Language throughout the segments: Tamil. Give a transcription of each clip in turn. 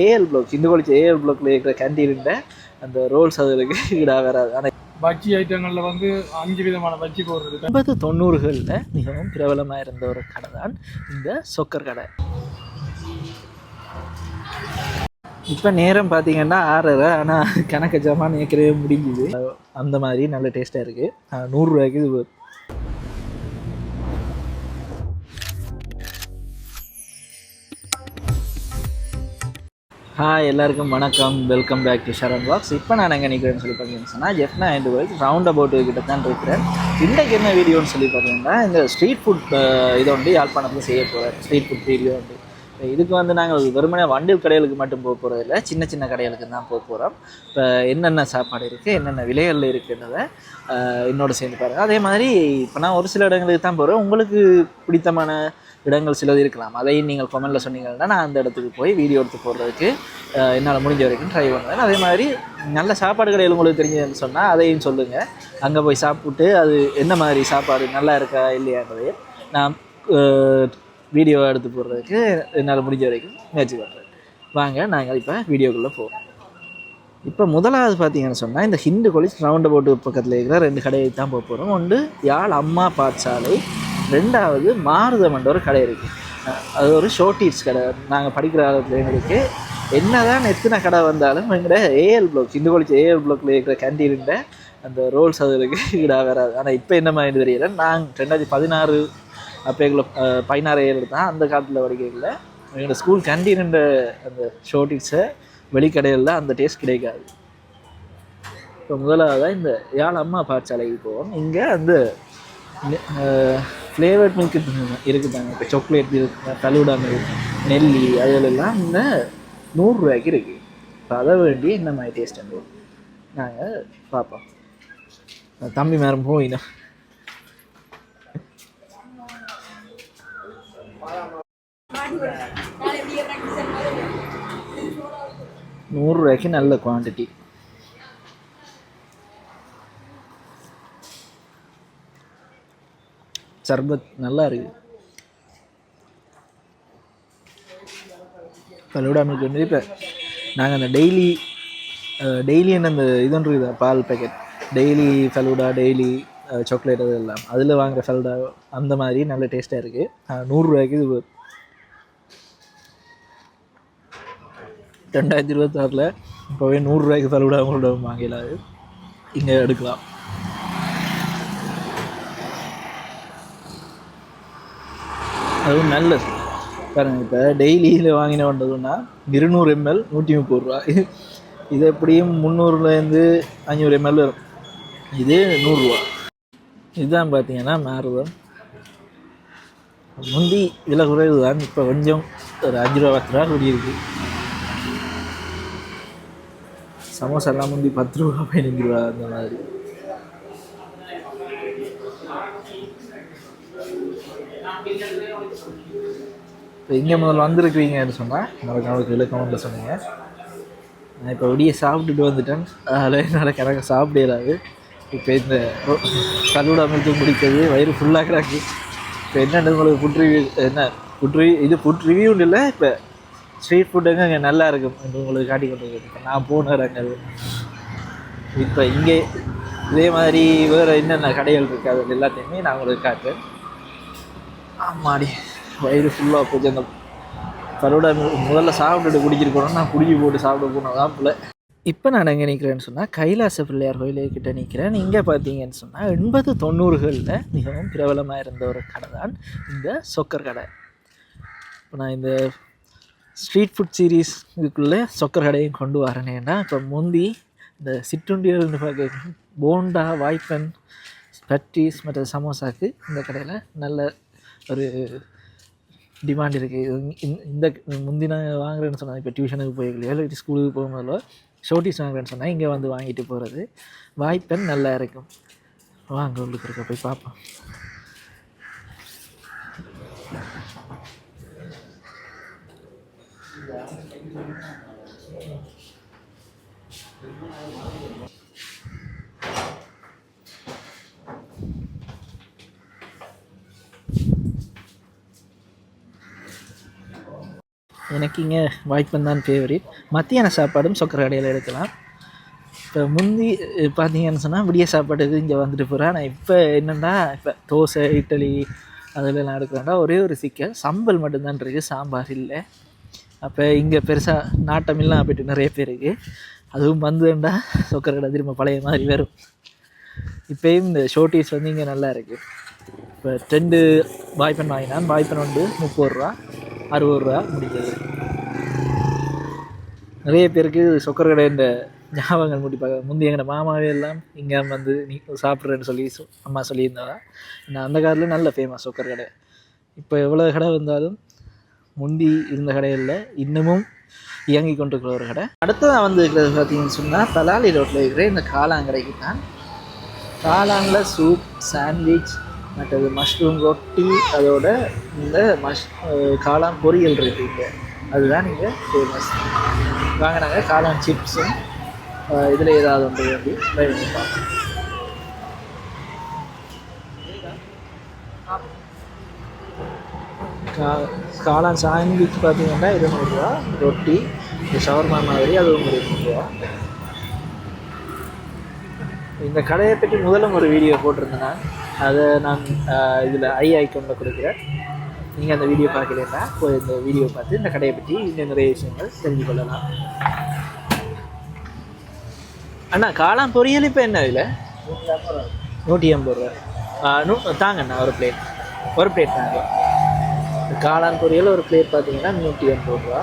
ஏஎல் பிளாக் சிந்து காலேஜ் ஏஎல் பிளாக்ல இருக்கிற கேண்டீன்ல அந்த ரோல்ஸ் அது இருக்கு இடா வராது. ஆனால் பஜ்ஜி ஐட்டங்களில் வந்து 5 விதமான பஜ்ஜி போடுறது 80-90களில் மிகவும் பிரபலமாக இருந்த ஒரு கடை தான் இந்த சொக்கர் கடை. இப்போ நேரம் பார்த்தீங்கன்னா 6:30, ஆனால் கணக்கு ஜமான் ஏற்கனவே முடிஞ்சுது. அந்த மாதிரி நல்ல டேஸ்ட்டாக இருக்குது. 100 ரூபாய்க்கு இது. ஹாய் எல்லாருக்கும் வணக்கம், welcome back to Sharan box. இப்போ நான் எங்கே நிற்கிறேன்னு சொல்லி பார்த்தீங்கன்னு சொன்னால் ஜெஃப்னா அண்ட் வரைக்கும் ரவுண்ட் அபவுட் கிட்ட தான் இருக்கிறேன். இன்றைக்கு என்ன வீடியோன்னு சொல்லி பார்த்தீங்கன்னா இந்த ஸ்ட்ரீட் ஃபுட் இதை வந்து யாழ்ப்பாணத்தில் செய்ய போகிறேன். ஸ்ட்ரீட் ஃபுட் வீடியோ வந்து இதுக்கு வந்து நாங்கள் வெறுமனே வண்டில் கடைகளுக்கு மட்டும் போக போகிறதில்ல, சின்ன சின்ன கடைகளுக்கு தான் போக போகிறோம். இப்போ என்னென்ன சாப்பாடு இருக்குது, என்னென்ன விலைகளில் இருக்குன்றதை என்னோட சேர்ந்து பாருங்கள். அதே மாதிரி இப்போ நான் ஒரு சில இடங்களுக்கு தான் போகிறேன். உங்களுக்கு பிடித்தமான இடங்கள் சிலது இருக்கலாம், அதையும் நீங்கள் கமெண்டில் சொன்னீங்கன்னா நான் அந்த இடத்துக்கு போய் வீடியோ எடுத்து போடுறதுக்கு என்னால் முடிஞ்ச வரைக்கும் ட்ரை பண்ணுவேன். அதே மாதிரி நல்ல சாப்பாடு கடையில் உங்களுக்கு தெரிஞ்சதுன்னு சொன்னால் அதையும் சொல்லுங்கள். அங்கே போய் சாப்பிட்டு அது என்ன மாதிரி சாப்பாடு நல்லா இருக்கா இல்லையான்றதையும் நான் வீடியோ எடுத்து போடுறதுக்கு என்னால் முடிஞ்ச வரைக்கும் முயற்சி பண்ணுறேன். வாங்க நாங்கள் இப்போ வீடியோக்குள்ளே போவோம். இப்போ முதலாவது பார்த்தீங்கன்னு சொன்னால் இந்த ஹிந்து காலேஜ் ரவுண்ட் அபவுட் பக்கத்தில் இருக்கிற 2 கடையை தான் போக போகிறோம். ஒன்று யாழ் அம்மா பாடசாலை, 2வது மாருதமன்ற ஒரு கடை இருக்குது. அது ஒரு ஷோர்டீட்ஸ் கடை. நாங்கள் படிக்கிற காலத்தில் எங்களுக்கு என்ன தான் எத்தனை கடை வந்தாலும் எங்கள்கிட்ட ஏஎல் பிளாக் சிந்து காலேஜ் ஏஎல் பிளாக்ல இருக்கிற கேண்டீன்ல அந்த ரோல்ஸ் அது இருக்குது இடா வராது. ஆனால் இப்போ என்ன மாதிரி தெரியல. நாங்கள் 2016 அப்போக்குள்ள 16 தான் அந்த காலத்தில் படிக்கல. எங்களோட ஸ்கூல் கேண்டீனுன்ற அந்த ஷோர்டீட்ஸை வெளிக்கடையில் அந்த டேஸ்ட் கிடைக்காது. இப்போ முதலாவதாக இந்த யாழ் அம்மா பாடசாலைக்கு போவோம். இங்கே அந்த ஃப்ளேவர்ட் மில்க் இருக்குதாங்க. இப்போ சாக்லேட் இருக்குது, ஃபலூடா மில்க், நெல்லி அதிலெல்லாம் இந்த 100 ரூபாய்க்கு இருக்குது. இப்போ அதை வேண்டி என்ன மாதிரி டேஸ்ட் வந்து நாங்கள் பார்ப்போம். தம்பி மேரம் போயினோம். 100 ரூபாய்க்கு நல்ல குவான்டிட்டி. சர்பத் நல்லா இருக்குது. ஃபலூடா மில்க் வந்து இப்போ நாங்கள் அந்த டெய்லி என்ன அந்த இது ஒன்று இருக்குது, பால் packet daily falooda, daily chocolate அது எல்லாம் அதில் வாங்குகிற ஃபலூடா அந்த மாதிரி நல்ல டேஸ்ட்டாக இருக்குது. 100 ரூபாய்க்கு இது 2026 இப்போவே 100 ரூபாய்க்கு ஃபலூடா அவங்களோட வாங்கலாது இங்கே எடுக்கலாம். அதுவும் நல்லது பாருங்கள். இப்போ டெய்லியில் வாங்கின வந்ததுன்னா 200 ml 130 ரூபா. இது எப்படியும் 300லேருந்து 500 ml வரும். இதே 100 ரூபா. இதுதான் பார்த்தீங்கன்னா மாறுதல். முந்தி விலை குறைவு தான், இப்போ கொஞ்சம் ஒரு 5 ரூபா 10 ரூபா கூடி இருக்குது. சமோசாலாம் முந்தி 10 ரூபா 15 ரூபா அந்த மாதிரி. இப்போ இங்கே முதல்ல வந்திருக்கிறீங்கன்னு சொன்னால் மறக்காம கமெண்ட்டில் சொன்னீங்க. நான் இப்போ வெளியே சாப்பிட்டுட்டு வந்துட்டேன், அதில் என்னால் கணக்கு சாப்பிட இயலாது. இப்போ இந்த ஃபலூடா மில்க்கு முடிக்கிறது வயிறு ஃபுல்லாக கிடக்கு. இப்போ என்னென்ன உங்களுக்கு ஃபுட் ரிவ்யூ இது ஃபுட் ரிவ்யூன்னு இல்லை, இப்போ ஸ்ட்ரீட் ஃபுட்டுங்க அங்கே நல்லா இருக்கும் என்று உங்களுக்கு காட்டி கொண்டு இருக்குது. இப்போ நான் போன இடங்கள் இப்போ இங்கே இதே மாதிரி வேறு என்னென்ன கடைகள் இருக்குது அது எல்லாத்தையுமே நான் உங்களுக்கு காட்டுறேன். ஆமாடி வயிறு ஃபுல்லாக போச்சு. அந்த ஃபலூடா முதல்ல சாப்பிட்டுட்டு குடிச்சிருக்கணும், நான் குடிச்சு போட்டு சாப்பிட போனோம் தான் போல். இப்போ நான் எங்கே நிற்கிறேன்னு சொன்னால் கைலாச பிள்ளையார் கோயிலுக்கிட்ட நிற்கிறேன். இங்கே பார்த்தீங்கன்னு சொன்னால் 80-90களில் மிகவும் பிரபலமாக இருந்த ஒரு கடை தான் இந்த சொக்கர் கடை. இப்போ நான் இந்த ஸ்ட்ரீட் ஃபுட் சீரீஸ் இதுக்குள்ளே சொக்கர் கடையும் கொண்டு வரேனேன்னா, இப்போ முந்தி இந்த சிற்றுண்டியல்னு பார்க்க போண்டா, வாய்ப்பன், பட்டீஸ் மற்ற சமோசாவுக்கு இந்த கடையில் நல்ல ஒரு டிமாண்ட் இருக்குது. இந்த முந்தி நான் வாங்குறேன்னு சொன்னால் இப்போ டியூஷனுக்கு போய்க்கலையோ இல்லை ஸ்கூலுக்கு போகும்போதோ ஷோர்டீஸ் வாங்குறேன்னு சொன்னால் இங்கே வந்து வாங்கிட்டு போகிறது. வாய்ப்பெண் நல்லா இருக்கும். வாங்க உங்களுக்கு இருக்க போய் பார்ப்போம். எனக்கு இங்கே வாய்ப்பன் தான் ஃபேவரட். மத்தியான சாப்பாடும் சொக்கர கடையில் எடுக்கலாம். இப்போ முந்தி பார்த்தீங்கன்னு சொன்னால் விடிய சாப்பாட்டுக்கு இங்கே வந்துட்டு போகிறேன். ஆனால் இப்போ என்னென்னா இப்போ தோசை இட்லி அதிலெல்லாம் எடுக்கிறேன்டா ஒரே ஒரு சிக்கல் சம்பல் மட்டும்தான் இருக்குது, சாம்பார் இல்லை. அப்போ இங்கே பெருசாக நாட்டம் இல்லாமல் போய்ட்டு நிறைய பேருக்கு அதுவும் வந்துண்டா சொக்கர கடை திரும்ப பழைய மாதிரி வரும். இப்போயும் இந்த ஷோட்டீஸ் வந்து இங்கே நல்லா இருக்குது. இப்போ 2 பாய்பன் வாங்கினான். பாய்பன் வந்து 30 ரூபா 60 ரூபா முடிஞ்சது. நிறைய பேருக்கு சொக்கர கடை இந்த ஞாபகங்கள் முடிப்பாங்க. முந்தி எங்கள் மாமாவே எல்லாம் இங்கே வந்து நீ சாப்பிட்றேன்னு சொல்லி அம்மா சொல்லியிருந்தாங்க. நான் அந்த காலத்தில் நல்ல ஃபேமஸ் சொக்கர கடை. இப்போ எவ்வளோ கடை வந்தாலும் முந்தி இருந்த கடையில் இன்னமும் இயங்கி கொண்டிருக்கிற ஒரு கடை. அடுத்ததான் வந்து இருக்கிறது பார்த்தீங்கன்னு சொன்னால் தலாலி ரோட்டில் இருக்கிற இந்த காளாங்கடைக்கு தான். காளானில் சூப், சாண்ட்விச், மற்றது மஷ்ரூம் ரொட்டி, அதோட இந்த காளான் பொரியல் இருக்குது இங்கே. அதுதான் இங்கே ஃபேமஸ். வாங்க நாங்கள் காளான் சிப்ஸும் இதில் ஏதாவது ஒன்று வந்து ட்ரை பண்ணி பார்ப்போம். காளான் சாண்ட்விச் பார்த்தீங்கன்னா 200 ரூபா, ரொட்டி இந்த ஷவர்மா மாதிரி அதுவும் 200 ரூபா. இந்த கடையை பற்றி முதலும் ஒரு வீடியோ போட்டிருந்தேன். அதை நான் இதில் ஐக்கனில் கொடுக்குறேன். நீங்கள் அந்த வீடியோ பார்க்கலன்னா போய் இந்த வீடியோ பார்த்து இந்த கடையை பற்றி இன்னும் நிறைய விஷயங்கள் தெரிஞ்சு கொள்ளலாம். அண்ணா காளான் பொரியல் இப்போ என்ன இல்லை? 180 ரூபா தாங்கண்ணா. ஒரு பிளேட் தாங்க. காளான் பொரியல் ஒரு பிளேட் பார்த்தீங்கன்னா 180 ரூபா.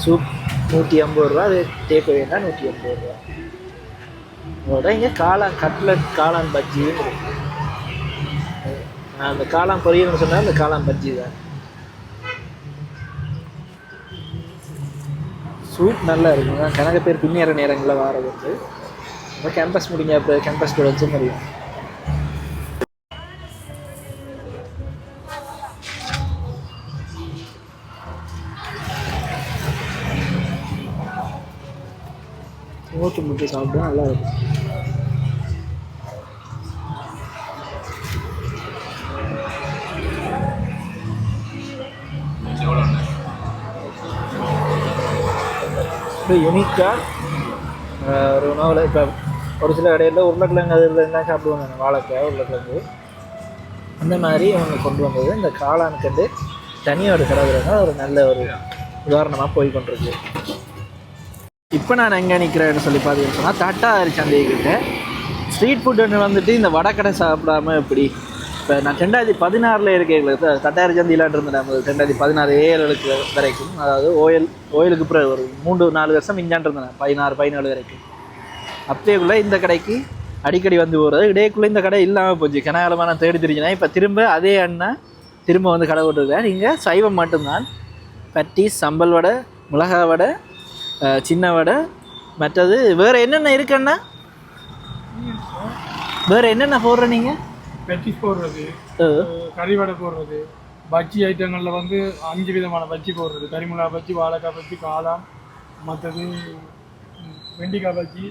சூப் 180 ரூபா. அது டேக் வேணா 180 ரூபா. அதோட இங்கே காளான் கட்லட், காளான் பஜ்ஜியும் இருக்குது. அந்த காளான் பொரியல்னு சொன்னால் அந்த காளான் பஜ்ஜி தான். சூப் நல்லா இருக்குங்க. கணக்கு பேர் பின்னேற நேரங்களில் வாரது வந்து இப்போ கேம்பஸ் முடிஞ்ச அப்போ கேம்பஸ் கூட வச்சு முடியும். ஊற்று முட்டை சாப்பிட்டா நல்லா இருக்கும். இப்போ யூனிக்காக ஒரு உணவில் இப்போ ஒரு சில கடையில் உருளைக்கிழங்கு அதில் இருந்தால் சாப்பிடுவாங்க. வாழைக்காய், உருளைக்கிழங்கு அந்த மாதிரி அவங்க கொண்டு வந்தது. இந்த காளானுக்கு வந்து தனியாக ஒரு கடவுள்னா ஒரு நல்ல ஒரு உதாரணமாக போய் கொண்டிருக்கு. இப்போ நான் எங்கே நிற்கிறேன்னு சொல்லி பார்த்தீங்கன்னு சொன்னால் தட்டாரி சந்தைகிட்ட ஸ்ட்ரீட் ஃபுட்டுன்னு வந்துட்டு இந்த வடக்கடை சாப்பிடாமல் எப்படி. இப்போ நான் 2016 இருக்கேன் தட்டாரி சந்தையிலான் இருந்தேன். 2016 ஏழுக்கு வரைக்கும், அதாவது ஓயிலுக்கு பிறகு ஒரு 3-4 வருஷம் இஞ்சான் இருந்தேன், 16-17 வரைக்கும். அப்பேக்குள்ளே இந்த கடைக்கு அடிக்கடி வந்து போகிறது. இடையக்குள்ளே இந்த கடை இல்லாமல் போச்சு. கனகாலமாக நான் தேடி தெரிஞ்சுனா இப்போ திரும்ப அதே அண்ணா திரும்ப வந்து கடை போட்டுருக்கேன். நீங்கள் சைவம் மட்டும்தான். பட்டீஸ், சம்பல் வடை, மிளகா வடை, சின்ன வடை, மற்றது வேறு என்னென்ன இருக்குண்ணா? வேறு என்னென்ன போடுற நீங்கள்? பட்டீஸ் போடுறது, கறி வடை போடுறது, பஜ்ஜி ஐட்டங்களில் வந்து 5 விதமான பஜ்ஜி போடுறது. கறிமிளகா பஜ்ஜி, வாழைக்காய் பஜ்ஜி, காளான், மற்றது வெண்டிக்காய் பஜ்ஜி,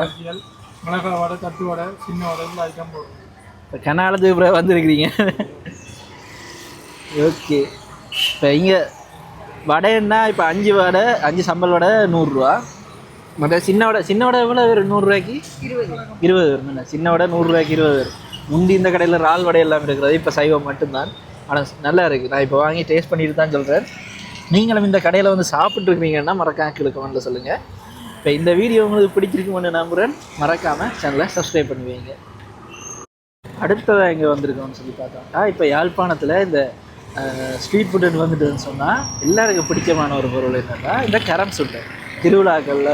பஜ்ஜிகள், மிளகா வடை, தட்டு வடை, சின்ன வடை, இந்த ஐட்டம் போடுறது. இப்போ கனாலத்துக்கு வந்துருக்கிறீங்க. ஓகே. இப்போ இங்கே வடைன்னா இப்போ 5 வடை, 5 சம்பல் வடை 100 ரூபா. மற்ற சின்ன வடை எவ்வளோ வரும்? 100 ரூபாய்க்கு 20 வரும். சின்ன வடை 100 ரூபாய்க்கு 20 வரும். முந்தி இந்த கடையில் இறால் வடை எல்லாம் இருக்கிறது. இப்போ சைவம் மட்டும்தான். ஆனால் நல்லா இருக்குது. நான் இப்போ வாங்கி டேஸ்ட் பண்ணிட்டு தான் சொல்கிறேன். நீங்களும் இந்த கடையில் வந்து சாப்பிட்ருக்கீங்கன்னா மறக்காம கீழே கமெண்ட்டில் சொல்லுங்கள். இப்போ இந்த வீடியோ உங்களுக்கு பிடிச்சிருக்குமென்னு நம்புகிறேன். மறக்காமல் சேனலை சப்ஸ்கிரைப் பண்ணுவீங்க. அடுத்ததாக எங்கே வந்திருக்கோம்னு சொல்லி பார்த்தோம்னா இப்போ யாழ்ப்பாணத்தில் இந்த ஸ்ட்ரீட் ஃபுட்டுன்னு வந்துட்டுன்னு சொன்னால் எல்லாருக்கும் பிடிச்சமான ஒரு பொருள் என்னென்னா இந்த கரம் சுண்டல். திருவிழாக்களில்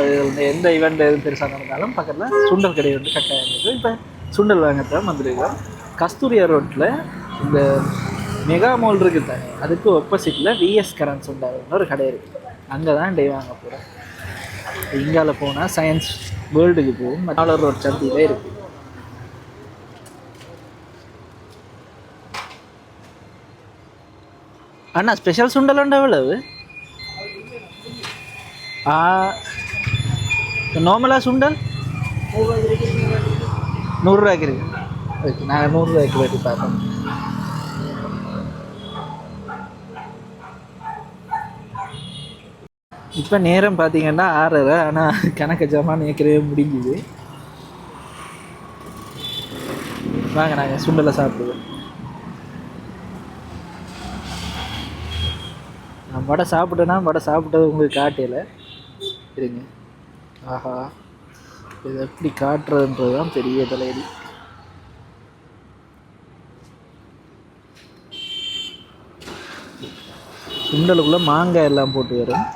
எந்த ஈவெண்ட் எதுவும் பெருசாக நடந்தாலும் பக்கத்தில் சுண்டல் கடை வந்து கட்டாயம் இருக்குது. இப்போ சுண்டல் வாங்கத்தான் வந்துருக்கோம். கஸ்தூரியா ரோட்டில் இந்த மெகா மால் இருக்குது தானே, அதுக்கு ஆப்போசிட்டில் விஎஸ் கரம் சுண்டல்னு ஒரு கடை இருக்குது. அங்கே தான் டே வாங்க போகிறேன். இங்கால போனால் சயின்ஸ் வேர்ல்டுக்கு போகும். நாலர் ரோட் சந்தியில் இருக்குது. அண்ணா ஸ்பெஷல் சுண்டல் உண்டு எவ்வளவு? நார்மலாக சுண்டல் 100 ரூபாய்க்கு இருக்கு. ஓகே, நாங்கள் 100 ரூபாய்க்கு வெட்டி பார்ப்போம். இப்போ நேரம் பார்த்தீங்கன்னா 6:30, ஆனால் கணக்கு ஜமான் ஏற்கனவே முடிஞ்சுது. வாங்க நாங்கள் சுண்டலை சாப்பிடுவோம். நான் வடை சாப்பிட்டேன்னா வடை சாப்பிட்டது உங்களுக்கு காட்டையில் இருங்க. ஆஹா, இது எப்படி காட்டுறதுன்றது தான் பெரிய தலையடி. சுண்டலுக்குள்ளே மாங்காய் எல்லாம் போட்டு வரும்.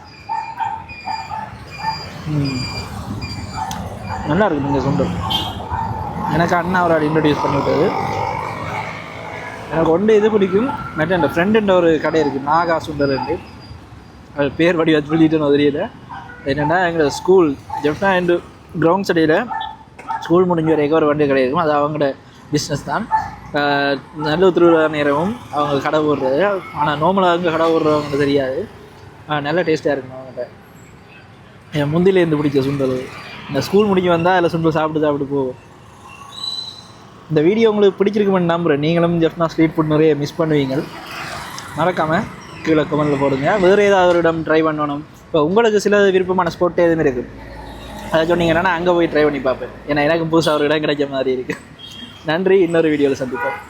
நல்லா இருக்குது நீங்கள் சுண்டல். எனக்கு அண்ணா ஒரு இன்ட்ரடியூஸ் பண்ணிவிட்டது. எனக்கு ஒன்று இது பிடிக்கும். மற்ற என் ஃப்ரெண்டுன்ற ஒரு கடை இருக்குது, நாகா சுண்டல்ண்டு. அது பேர் வடி வச்சு சொல்லிட்டுன்னு தெரியல. என்னென்னா எங்களோட ஸ்கூல் ஜெஃப்னா அண்டு கிரவுண்ட் சைடில் ஸ்கூல் முடிஞ்ச வரைக்கும் ஒரு வண்டி கடை இருக்கும். அது அவங்களோட பிஸ்னஸ் தான். நல்ல திருவிழா நேரமும் அவங்க கடை போடுறது. ஆனால் நார்மலாக அவங்க கடை போடுறவங்க தெரியாது. நல்ல டேஸ்ட்டாக இருக்கும் அவங்கள்ட்ட. என் முந்திலேருந்து பிடிச்ச சுண்டல். இந்த ஸ்கூல் முடிஞ்சு வந்தால் அதில் சுண்டல் சாப்பிட்டு போகும். இந்த வீடியோ உங்களுக்கு பிடிச்சிருக்குமென்னு நம்புகிறேன். நீங்களும் ஜெஃப்னா ஸ்ட்ரீட் ஃபுட் நிறைய மிஸ் பண்ணுவீங்க. மறக்காமல் கீழே கமெண்ட்டில் போடுங்க. வேறு ஏதாவது ஒரு இடம் ட்ரை பண்ணணும். இப்போ உங்களுக்கு சில விருப்பமான ஸ்போர்ட் எதுவுமே இருக்குது, அதை சொன்னீங்கன்னா நான் அங்கே போய் ட்ரை பண்ணி பார்ப்பேன். ஏன்னா எனக்கு புதுசாக ஒரு இடம் கிடைச்ச மாதிரி இருக்குது. நன்றி. இன்னொரு வீடியோவில் சந்திப்போம்.